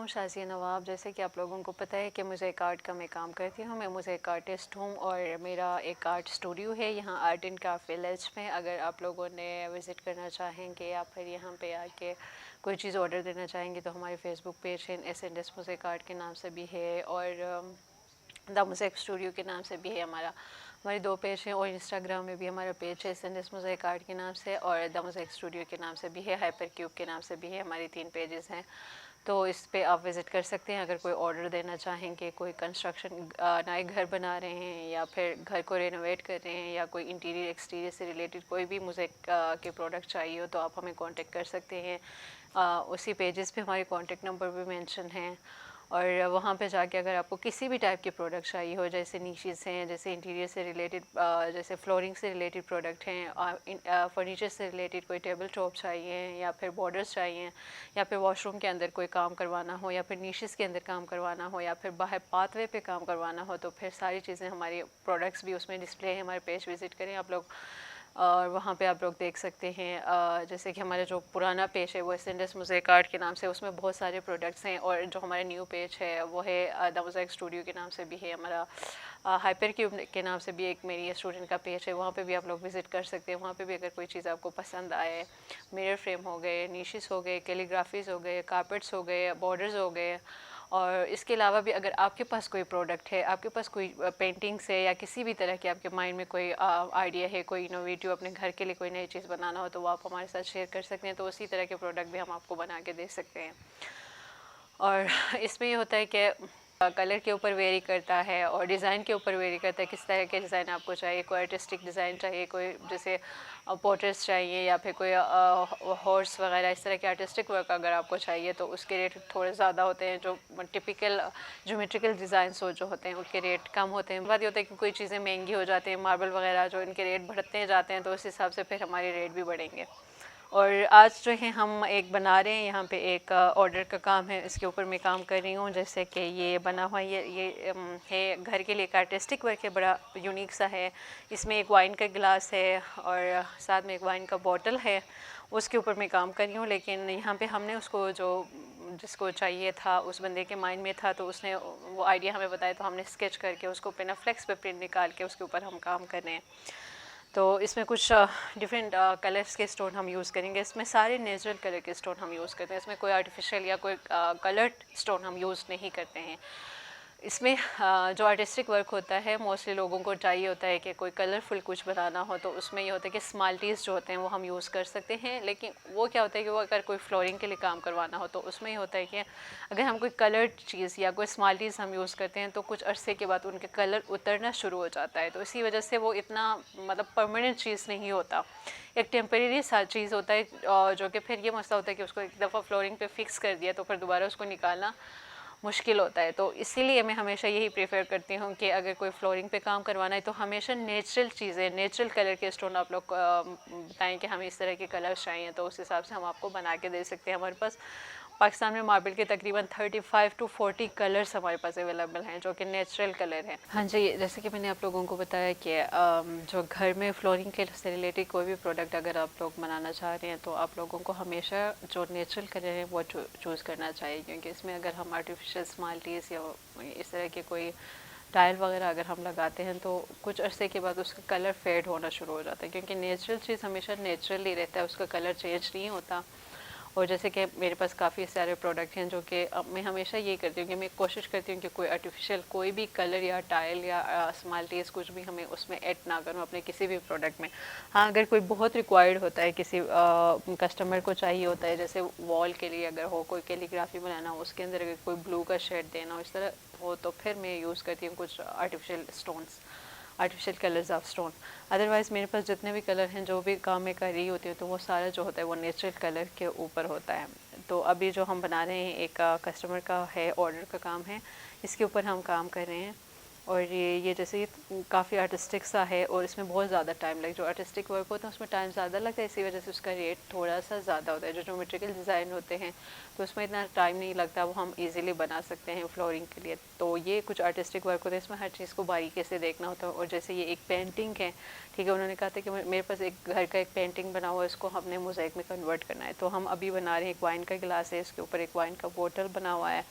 हूँ शाज़िया नवाब। जैसे कि आप लोगों को पता है कि मोज़ेक आर्ट का मैं काम करती हूँ। मैं मोज़ेक आर्टिस्ट हूँ और मेरा एक आर्ट स्टूडियो है यहाँ आर्ट एंड क्राफ्ट विलेज में। अगर आप लोगों ने विज़िट करना चाहेंगे या फिर यहाँ पे आके कोई चीज़ ऑर्डर देना चाहेंगे तो हमारे फेसबुक पेज है S&S मोज़ेक आर्ट के नाम से भी है और द मोज़ेक स्टूडियो के नाम से भी है हमारे दो पेज हैं। और इंस्टाग्राम में भी हमारा पेज है S&S मोज़ेक आर्ट के नाम से और द मोज़ेक स्टूडियो के नाम से भी है, हाइपर क्यूब के नाम से भी है। हमारी 3 पेजेस हैं, तो इस पे आप विज़िट कर सकते हैं। अगर कोई ऑर्डर देना चाहेंगे, कोई कंस्ट्रक्शन नए घर बना रहे हैं या फिर घर को रेनोवेट कर रहे हैं या कोई इंटीरियर एक्सटीरियर से रिलेटेड कोई भी मुझे के प्रोडक्ट चाहिए हो तो आप हमें कांटेक्ट कर सकते हैं। उसी पेजेस पे हमारे कांटेक्ट नंबर भी मेंशन हैं और वहाँ पे जाके अगर आपको किसी भी टाइप के प्रोडक्ट चाहिए हो, जैसे नीशेस हैं, जैसे इंटीरियर से रिलेटेड, जैसे फ्लोरिंग से रिलेटेड प्रोडक्ट हैं, फर्नीचर से रिलेटेड कोई टेबल टॉप चाहिए या फिर बॉर्डर्स चाहिए या फिर वॉशरूम के अंदर कोई काम करवाना हो या फिर नीशेस के अंदर काम करवाना हो या फिर बाहर पाथवे पे काम करवाना हो, तो फिर सारी चीज़ें हमारी प्रोडक्ट्स भी उसमें डिस्प्ले है। हमारे पेज विज़िट करें आप लोग और वहाँ पे आप लोग देख सकते हैं। जैसे कि हमारा जो पुराना पेज है वो S&S मोज़ेक आर्ट के नाम से, उसमें बहुत सारे प्रोडक्ट्स हैं। और जो हमारा न्यू पेज है वो है द मोज़ेक स्टूडियो के नाम से भी है। हमारा हाइपर क्यूब के नाम से भी एक मेरी स्टूडेंट का पेज है, वहाँ पे भी आप लोग विज़िट कर सकते हैं। वहाँ पे भी अगर कोई चीज़ आपको पसंद आए, मिरर फ्रेम हो गए, नीशेस हो गए, कैलीग्राफीज़ हो गए, कारपेट्स हो गए, बॉर्डर्स हो गए, और इसके अलावा भी अगर आपके पास कोई प्रोडक्ट है, आपके पास कोई पेंटिंग्स है या किसी भी तरह के आपके माइंड में कोई आइडिया है, कोई इनोवेटिव अपने घर के लिए कोई नई चीज़ बनाना हो तो वो आप हमारे साथ शेयर कर सकते हैं। तो उसी तरह के प्रोडक्ट भी हम आपको बना के दे सकते हैं। और इसमें ये होता है कि कलर के ऊपर वेरी करता है और डिज़ाइन के ऊपर वेरी करता है, किस तरह के डिज़ाइन आपको चाहिए। कोई आर्टिस्टिक डिज़ाइन चाहिए, कोई जैसे पोर्ट्रेट्स चाहिए या फिर कोई हॉर्स वगैरह, इस तरह के आर्टिस्टिक वर्क अगर आपको चाहिए तो उसके रेट थोड़े ज़्यादा होते हैं। जो टिपिकल ज्योमेट्रिकल डिज़ाइंस जो होते हैं उनके रेट कम होते हैं। बात ये होता है कि कोई चीज़ें महंगी हो जाती हैं, मार्बल वगैरह जो इनके रेट बढ़ते जाते हैं तो उस हिसाब से फिर हमारे रेट भी बढ़ेंगे। और आज जो है हम एक बना रहे हैं यहाँ पे, एक ऑर्डर का काम है, इसके ऊपर मैं काम कर रही हूँ। जैसे कि ये बना हुआ ये है घर के लिए एक आर्टिस्टिक वर्क है, बड़ा यूनिक सा है। इसमें एक वाइन का गिलास है और साथ में एक वाइन का बॉटल है, उसके ऊपर मैं काम कर रही हूँ। लेकिन यहाँ पे हमने उसको जो जिसको चाहिए था उस बंदे के माइंड में था तो उसने वो आइडिया हमें बताया, तो हमने स्केच करके उसको पेनाफ्लेक्स पे प्रिंट निकाल के उसके ऊपर हम काम कर रहे हैं। तो इसमें कुछ डिफरेंट कलर्स के स्टोन हम यूज़ करेंगे। इसमें सारे नेचुरल कलर के स्टोन हम यूज़ करते हैं, इसमें कोई आर्टिफिशियल या कोई कलर्ड स्टोन हम यूज़ नहीं करते हैं। इसमें जो आर्टिस्टिक वर्क होता है मोस्टली लोगों को चाहिए होता है कि कोई कलरफुल कुछ बनाना हो तो उसमें ये होता है कि स्माल्टीज़ जो होते हैं वो हम यूज़ कर सकते हैं। लेकिन वो क्या होता है कि वो अगर कोई फ्लोरिंग के लिए काम करवाना हो तो उसमें ये होता है कि अगर हम कोई कलर्ड चीज़ या कोई स्माल्टीज़ हम यूज़ करते हैं तो कुछ अरसे के बाद उनके कलर उतरना शुरू हो जाता है। तो इसी वजह से वो इतना मतलब परमानेंट चीज़ नहीं होता, एक टेम्परेरी सा चीज़ होता है। जो कि फिर ये मसला होता है कि उसको एक दफ़ा फ्लोरिंग पे फिक्स कर दिया तो फिर दोबारा उसको निकालना मुश्किल होता है। तो इसीलिए मैं हमेशा यही प्रेफर करती हूँ कि अगर कोई फ्लोरिंग पे काम करवाना है तो हमेशा नेचुरल चीज़ें, नेचुरल कलर के स्टोन आप लोग बताएं कि हमें इस तरह के कलर्स चाहिए तो उस हिसाब से हम आपको बना के दे सकते हैं। हमारे पास पाकिस्तान में मार्बल के तकरीबन 35 to 40 कलर्स हमारे पास अवेलेबल हैं जो कि नेचुरल कलर हैं। हाँ जी, जैसे कि मैंने आप लोगों को बताया कि जो घर में फ्लोरिंग के से रिलेटेड कोई भी प्रोडक्ट अगर आप लोग बनाना चाह रहे हैं तो आप लोगों को हमेशा जो नेचुरल कलर है वो चूज़ करना चाहिए, क्योंकि इसमें अगर हम आर्टिफिशियल स्माल्टीज या इस तरह के कोई टाइल वगैरह अगर हम लगाते हैं तो कुछ अरसे के बाद उसका कलर फेड होना शुरू हो जाता है, क्योंकि नेचुरल चीज़ हमेशा नेचुरल ही रहता है, उसका कलर चेंज नहीं होता। और जैसे कि मेरे पास काफ़ी सारे प्रोडक्ट हैं जो कि मैं हमेशा ये करती हूँ कि मैं कोशिश करती हूँ कि कोई आर्टिफिशियल कोई भी कलर या टाइल या स्माल्टीज कुछ भी हमें उसमें ऐड ना करूँ अपने किसी भी प्रोडक्ट में। हाँ, अगर कोई बहुत रिक्वायर्ड होता है, किसी कस्टमर को चाहिए होता है, जैसे वॉल के लिए अगर हो, कोई कैलीग्राफी बनाना हो, उसके अंदर अगर कोई ब्लू का शेड देना हो, इस तरह हो, तो फिर मैं यूज़ करती हूँ कुछ artificial stones, artificial colours of stone. Otherwise मेरे पास जितने भी कलर हैं जो भी काम में कर रही होती है तो वो सारा जो होता है वो नेचुरल कलर के ऊपर होता है। तो अभी जो हम बना रहे हैं एक कस्टमर का है, ऑर्डर का काम है, इसके ऊपर हम काम कर रहे हैं। और ये जैसे काफ़ी आर्टिस्टिक सा है और इसमें बहुत ज़्यादा टाइम लगे, जो आर्टिस्टिक वर्क होता है उसमें टाइम ज़्यादा लगता है, इसी वजह से उसका रेट थोड़ा सा ज़्यादा होता है। जो ज्योमेट्रिकल डिज़ाइन होते हैं तो उसमें इतना टाइम नहीं लगता, वो हम इजीली बना सकते हैं फ्लोरिंग के लिए। तो ये कुछ आर्टिस्टिक वर्क होते हैं, इसमें हर चीज़ को बारीकी से देखना होता है। और जैसे ये एक पेंटिंग है, ठीक है, उन्होंने कहा था कि मेरे पास एक घर का एक पेंटिंग बना हुआ है, इसको हमने मोज़ेक में कन्वर्ट करना है। तो हम अभी बना रहे हैं, एक वाइन का गिलास है, इसके ऊपर एक वाइन का बोतल बना हुआ है।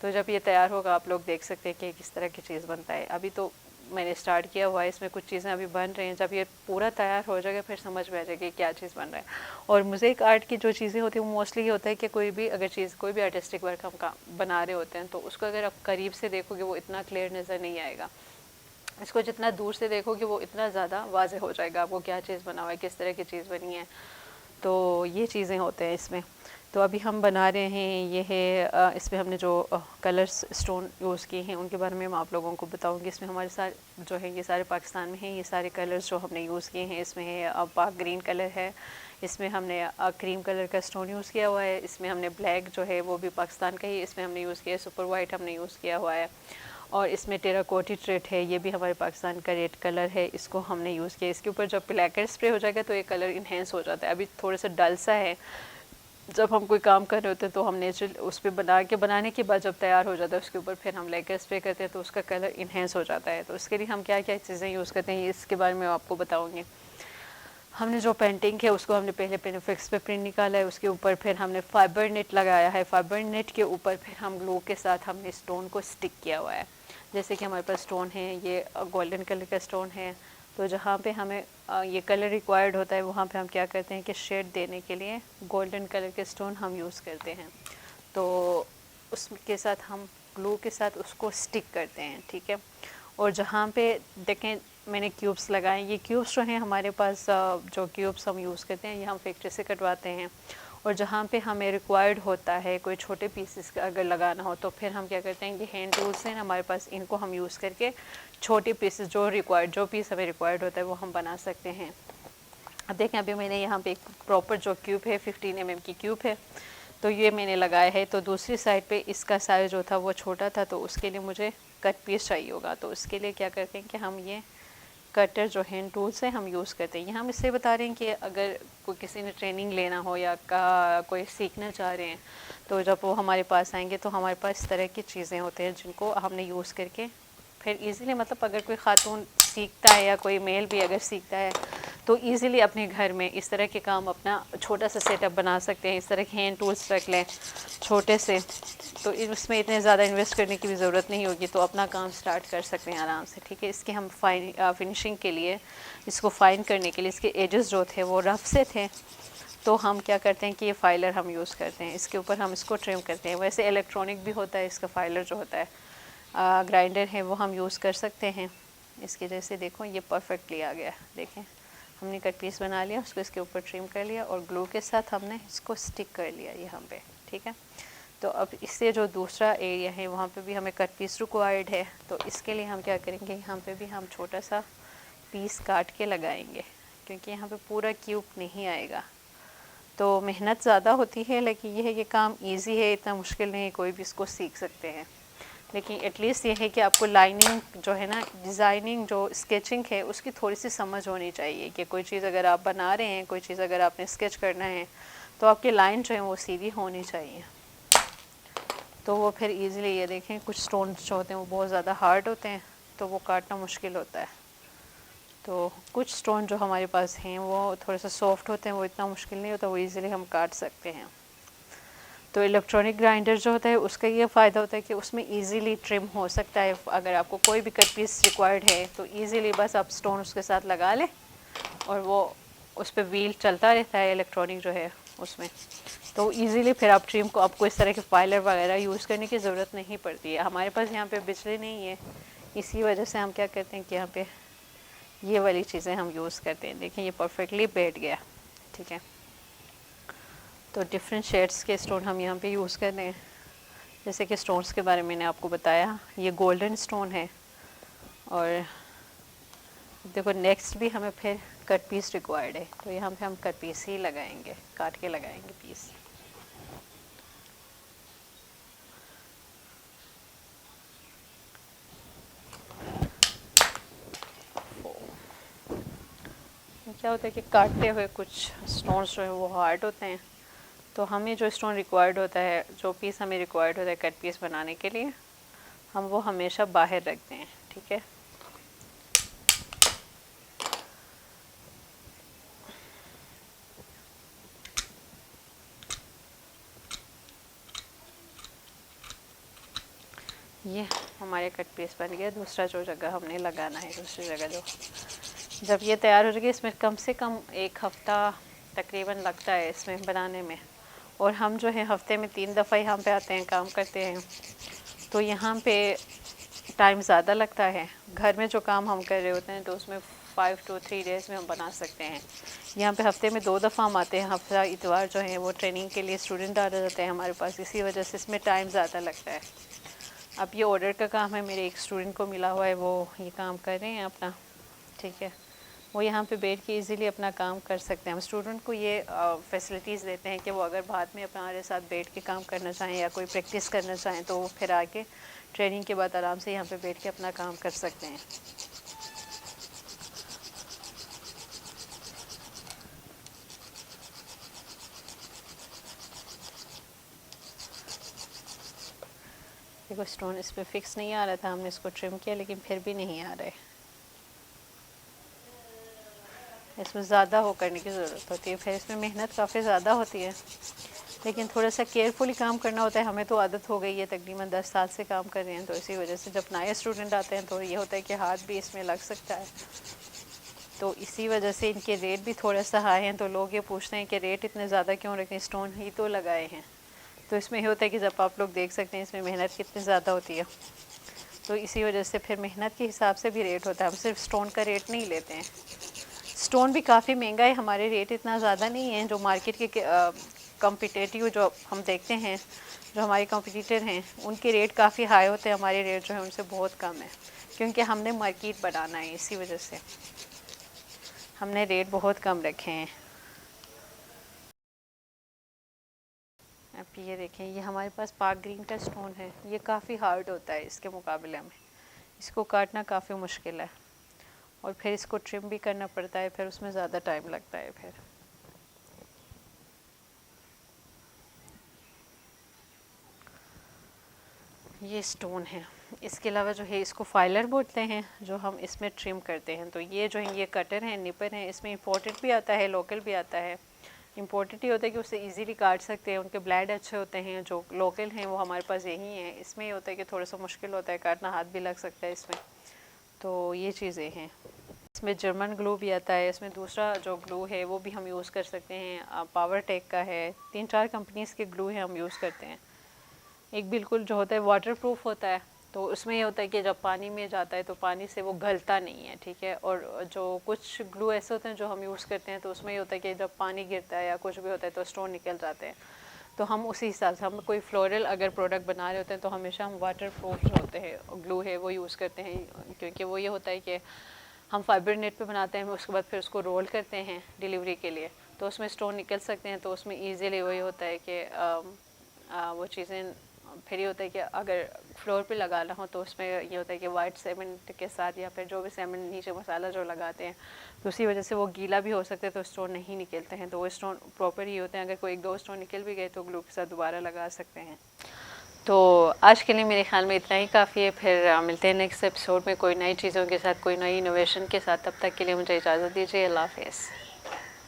तो जब ये तैयार होगा आप लोग देख सकते हैं कि किस तरह की चीज़ बनता है। अभी तो मैंने स्टार्ट किया हुआ है, इसमें कुछ चीज़ें अभी बन रही हैं, जब ये पूरा तैयार हो जाएगा फिर समझ में आ जाएगी क्या चीज़ बन रहा है। और मोज़ेक आर्ट की जो चीज़ें होती हैं वो मोस्टली ये होता है कि कोई भी अगर चीज़, कोई भी आर्टिस्टिक वर्क हम बना रहे होते हैं तो उसको अगर आप करीब से देखोगे वो इतना क्लियर नज़र नहीं आएगा। इसको जितना दूर से देखोगे वो इतना ज़्यादा वाज़ेह हो जाएगा आपको क्या चीज़ बना हुआ है, किस तरह की चीज़ बनी है। तो ये चीज़ें होते हैं इसमें। तो अभी हम बना रहे हैं, ये है इसमें हमने जो कलर्स स्टोन यूज़ किए हैं उनके बारे में मैं आप लोगों को बताऊंगी। इसमें हमारे सारे जो है ये सारे पाकिस्तान में हैं, ये सारे कलर्स जो हमने यूज़ किए हैं। इसमें है पाक ग्रीन कलर है, इसमें हमने क्रीम कलर का स्टोन यूज़ किया हुआ है, इसमें हमने ब्लैक जो है वो भी पाकिस्तान का ही, इसमें हमने यूज़ किया है, सुपर वाइट हमने यूज़ किया हुआ है। और इसमें टेराकोटी ट्रेट है, ये भी हमारे पाकिस्तान का रेड कलर है, इसको हमने यूज़ किया। इसके ऊपर जब प्लैकर स्प्रे हो जाएगा तो ये कलर इन्हेंस हो जाता है। अभी थोड़ा सा डल सा है, जब हम कोई काम कर रहे होते हैं तो हम नेचुरल उस पर बनाने के बाद जब तैयार हो जाता है उसके ऊपर फिर हम लेकर स्प्रे करते हैं तो उसका कलर इन्हेंस हो जाता है। तो उसके लिए हम क्या क्या चीज़ें यूज़ करते हैं इसके बारे में आपको बताऊँगी। हमने जो पेंटिंग है उसको हमने पहले पेनिफिक्स पे प्रिंट निकाला है, उसके ऊपर फिर हमने फाइबर नेट लगाया है, फाइबर नेट के ऊपर फिर हम ग्लू के साथ हमने स्टोन को स्टिक किया हुआ है। जैसे कि हमारे पास स्टोन है, ये गोल्डन कलर का स्टोन है, तो जहाँ पे हमें ये कलर रिक्वायर्ड होता है वहाँ पे हम क्या करते हैं कि शेड देने के लिए गोल्डन कलर के स्टोन हम यूज़ करते हैं। तो उसके साथ हम ग्लू के साथ उसको स्टिक करते हैं, ठीक है। और जहाँ पे देखें मैंने क्यूब्स लगाए, ये क्यूब्स जो हैं हमारे पास जो क्यूब्स हम यूज़ करते हैं ये हम फैक्ट्री से कटवाते हैं। और जहाँ पे हमें रिक्वायर्ड होता है कोई छोटे पीसेस अगर लगाना हो तो फिर हम क्या करते हैं कि हैंड टूल्स हैं हमारे पास, इनको हम यूज़ करके छोटे पीसेस जो पीस हमें रिक्वायर्ड होता है वो हम बना सकते हैं। अब देखें अभी मैंने यहाँ पे एक प्रॉपर जो क्यूब है 15 mm की क्यूब है, तो ये मैंने लगाया है। तो दूसरी साइड पे इसका साइज़ जो था वो छोटा था, तो उसके लिए मुझे कट पीस चाहिए होगा। तो उसके लिए क्या करते हैं कि हम ये कटर जो हैंड टूल से हम यूज़ करते हैं। यहाँ हम इससे बता रहे हैं कि अगर कोई किसी ने ट्रेनिंग लेना हो या कोई सीखना चाह रहे हैं तो जब वो हमारे पास आएंगे तो हमारे पास इस तरह की चीज़ें होती हैं जिनको हमने यूज़ करके फिर इजीली, मतलब अगर कोई खातून सीखता है या कोई मेल भी अगर सीखता है तो इजीली अपने घर में इस तरह के काम अपना छोटा सा सेटअप बना सकते हैं। इस तरह के हैंड टूल्स रख लें छोटे से, तो उसमें इतने ज़्यादा इन्वेस्ट करने की भी ज़रूरत नहीं होगी, तो अपना काम स्टार्ट कर सकते हैं आराम से, ठीक है। इसके हम फिनिशिंग के लिए, इसको फाइन करने के लिए, इसके एजेस जो थे वो रफ से थे, तो हम क्या करते हैं कि ये फाइलर हम यूज़ करते हैं, इसके ऊपर हम इसको ट्रिम करते हैं। वैसे इलेक्ट्रॉनिक भी होता है इसका फाइलर जो होता है, ग्राइंडर है वो हम यूज़ कर सकते हैं। इसके जैसे देखो ये परफेक्टली आ गया, देखें हमने कट पीस बना लिया, उसको इसके ऊपर ट्रिम कर लिया और ग्लू के साथ हमने इसको स्टिक कर लिया यहाँ पे, ठीक है। तो अब इससे जो दूसरा एरिया है वहाँ पे भी हमें कट पीस रिक्वायर्ड है, तो इसके लिए हम क्या करेंगे, यहाँ पे भी हम छोटा सा पीस काट के लगाएंगे, क्योंकि यहाँ पे पूरा क्यूब नहीं आएगा। तो मेहनत ज़्यादा होती है, लेकिन ये है कि काम इजी है, इतना मुश्किल नहीं है, कोई भी इसको सीख सकते हैं। लेकिन एटलीस्ट ये है कि आपको लाइनिंग जो है ना, डिज़ाइनिंग जो स्केचिंग है उसकी थोड़ी सी समझ होनी चाहिए कि कोई चीज़ अगर आप बना रहे हैं, कोई चीज़ अगर आपने स्केच करना है तो आपकी लाइन जो है वो सीधी होनी चाहिए। तो वो फिर इजीली, ये देखें कुछ स्टोन्स जो होते हैं वो बहुत ज़्यादा हार्ड होते हैं तो वो काटना मुश्किल होता है। तो कुछ स्टोन जो हमारे पास हैं वो थोड़ा सा सॉफ्ट होते हैं, वो इतना मुश्किल नहीं होता, वो ईज़िली हम काट सकते हैं। तो इलेक्ट्रॉनिक ग्राइंडर जो होता है उसका ये फ़ायदा होता है कि उसमें इजीली ट्रिम हो सकता है। अगर आपको कोई भी कट पीस रिक्वायर्ड है तो इजीली बस आप स्टोन उसके साथ लगा लें और वो उस पर व्हील चलता रहता है इलेक्ट्रॉनिक जो है उसमें, तो इजीली फिर आप ट्रिम को, आपको इस तरह के फाइलर वगैरह यूज़ करने की ज़रूरत नहीं पड़ती है। हमारे पास यहाँ पे बिजली नहीं है, इसी वजह से हम क्या करते हैं कि यहाँ पे ये वाली चीज़ें हम यूज़ करते हैं। देखें ये परफेक्टली बैठ गया, ठीक है। तो डिफरेंट शेड्स के स्टोन हम यहाँ पे यूज़ कर रहे हैं। जैसे कि स्टोन्स के बारे में मैंने आपको बताया, ये गोल्डन स्टोन है। और देखो नेक्स्ट भी हमें फिर कट पीस रिक्वायर्ड है, तो यहाँ पे हम कट पीस ही लगाएंगे, काट के लगाएंगे पीस। क्या होता है कि काटते हुए कुछ स्टोन्स जो है वो हार्ड होते हैं, तो हमें जो स्टोन रिक्वायर्ड होता है, जो पीस हमें रिक्वायर्ड होता है कट पीस बनाने के लिए, हम वो हमेशा बाहर रखते हैं। ठीक है, ये हमारे कट पीस बन गया। दूसरा जो जगह हमने लगाना है, दूसरी जगह जो जब ये तैयार हो जाएगी, इसमें कम से कम 1 हफ़्ता तकरीबन लगता है इसमें बनाने में। और हम जो है हफ्ते में 3 दफ़ा यहाँ पे आते हैं, काम करते हैं, तो यहाँ पे टाइम ज़्यादा लगता है। घर में जो काम हम कर रहे होते हैं तो उसमें 5 to 3 डेज़ में हम बना सकते हैं। यहाँ पे हफ्ते में 2 दफ़ा हम आते हैं। हफ्ता इतवार जो है वो ट्रेनिंग के लिए स्टूडेंट आ जाते हैं हमारे पास, इसी वजह से इसमें टाइम ज़्यादा लगता है। अब ये ऑर्डर का काम है, मेरे एक स्टूडेंट को मिला हुआ है, वो ये काम कर रहे हैं अपना। ठीक है, वो यहाँ पे बैठ के इजीली अपना काम कर सकते हैं। हम स्टूडेंट को ये फैसिलिटीज़ देते हैं कि वो अगर बाद में अपना हमारे साथ बैठ के काम करना चाहें या कोई प्रैक्टिस करना चाहें तो वो फिर आके ट्रेनिंग के बाद आराम से यहाँ पे बैठ के अपना काम कर सकते हैं। देखो स्टोन इस पर फिक्स नहीं आ रहा था, हमने इसको ट्रिम किया लेकिन फिर भी नहीं आ रहा है। इसमें ज़्यादा वो करने की ज़रूरत होती है, फिर इसमें मेहनत काफ़ी ज़्यादा होती है, लेकिन थोड़ा सा केयरफुली काम करना होता है। हमें तो आदत हो गई है, तकरीबन 10 साल से काम कर रहे हैं, तो इसी वजह से जब नए स्टूडेंट आते हैं तो ये होता है कि हाथ भी इसमें लग सकता है। तो इसी वजह से इनके रेट भी थोड़ा सा हाई हैं, तो लोग ये पूछते हैं कि रेट इतने ज़्यादा क्यों रखें, स्टोन ही तो लगाए हैं। तो इसमें ये होता है कि जब आप लोग देख सकते हैं इसमें मेहनत कितनी ज़्यादा होती है, तो इसी वजह से फिर मेहनत के हिसाब से भी रेट होता है। हम सिर्फ स्टोन का रेट नहीं लेते हैं, स्टोन भी काफ़ी महंगा है, हमारे रेट इतना ज़्यादा नहीं है। जो मार्केट के कॉम्पिटिटिव जो हम देखते हैं, जो हमारे कॉम्पिटिटर हैं, उनके रेट काफ़ी हाई होते हैं, हमारे रेट जो है उनसे बहुत कम है, क्योंकि हमने मार्केट बनाना है, इसी वजह से हमने रेट बहुत कम रखे हैं। अब ये देखें, ये हमारे पास पाक ग्रीन का स्टोन है, ये काफ़ी हार्ड होता है इसके मुकाबले में, इसको काटना काफ़ी मुश्किल है, और फिर इसको ट्रिम भी करना पड़ता है, फिर उसमें ज़्यादा टाइम लगता है। फिर ये स्टोन है, इसके अलावा जो है इसको फाइलर बोलते हैं, जो हम इसमें ट्रिम करते हैं। तो ये जो है ये कटर हैं, निपर हैं, इसमें इंपोर्टेड भी आता है, लोकल भी आता है। इंपोर्टेड ही होता है कि उससे इजीली काट सकते हैं, उनके ब्लेड अच्छे होते हैं। जो लोकल हैं वो हमारे पास यही हैं, इसमें ये होता है कि थोड़ा सा मुश्किल होता है काटना, हाथ भी लग सकता है इसमें। तो ये चीज़ें हैं। इसमें जर्मन ग्लू भी आता है, इसमें दूसरा जो ग्लू है वो भी हम यूज़ कर सकते हैं, पावर टेक का है, 3-4 कंपनीज़ के ग्लू हैं हम यूज़ करते हैं। एक बिल्कुल जो होता है वाटर प्रूफ होता है, तो उसमें ये होता है कि जब पानी में जाता है तो पानी से वो गलता नहीं है। ठीक है, और जो कुछ ग्लू ऐसे होते हैं जो हम यूज़ करते हैं तो उसमें ये होता है कि जब पानी गिरता है या कुछ भी होता है तो स्टोन निकल जाते हैं। तो हम उसी हिसाब से, हम कोई फ्लोरल अगर प्रोडक्ट बना रहे होते हैं तो हमेशा हम वाटर प्रूफ जो होते हैं ग्लू है वो यूज़ करते हैं, क्योंकि वो ये होता है कि हम फाइबर नेट पे बनाते हैं, उसके बाद फिर उसको रोल करते हैं डिलीवरी के लिए, तो उसमें स्टोन निकल सकते हैं। तो उसमें ईजीली वही होता है कि वो चीज़ें, फिर ये होता है कि अगर फ्लोर पे लगाना हो तो उसमें ये होता है कि वाइट सीमेंट के साथ या फिर जो भी सीमेंट नीचे मसाला जो लगाते हैं, तो उसी वजह से वो गीला भी हो सकता है, तो स्टोन नहीं निकलते हैं। तो वो स्टोन प्रॉपर ही होते हैं, अगर कोई 1-2 स्टोन निकल भी गए तो ग्लू के साथ दोबारा लगा सकते हैं। तो आज के लिए मेरे ख्याल में इतना ही काफ़ी है, फिर मिलते हैं नेक्स्ट एपिसोड में कोई नई चीज़ों के साथ, कोई नई इनोवेशन के साथ। तब तक के लिए मुझे इजाज़त दीजिए, अल्लाह हाफ़िज़।